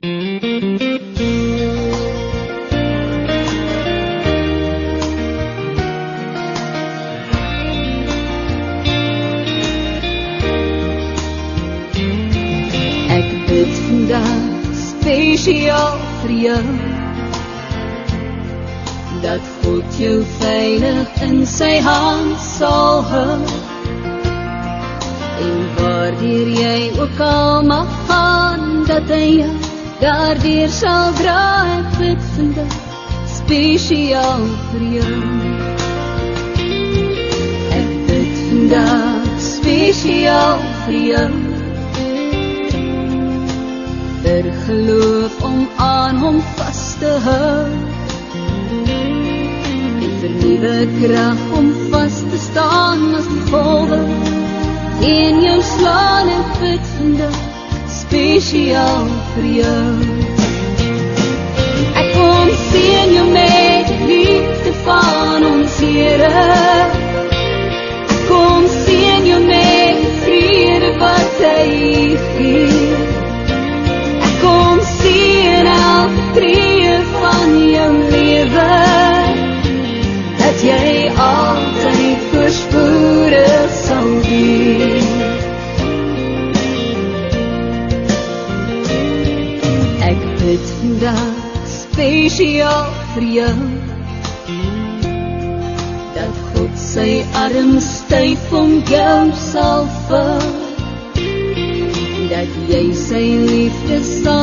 Ek bid vandag spesiaal vir jou, dat God jou veilig in sy hand sal hou, en waardeur jy ook al mag gaan, dat hy jou daardeur sal dra. Ek bid vandag spesiaal vir jou. Ek bid vandag spesiaal vir jou, vir geloof om aan hom vast te hou, en vir nuwe krag om vast te staan as die golwe in jou slaan. Ek bid vandag spesiaal vir jou. Ek kom sien jou met die liefde van ons Here. Ek kom sien jou met die vrede wat hy gee. Ek kom sien elke tree van jou lewe, dat jy altyd voorspoedig sal wees. Ek bid vandag spesiaal vir jou, dat God sy arm styf om jou sal vul, dat jy sy liefde sal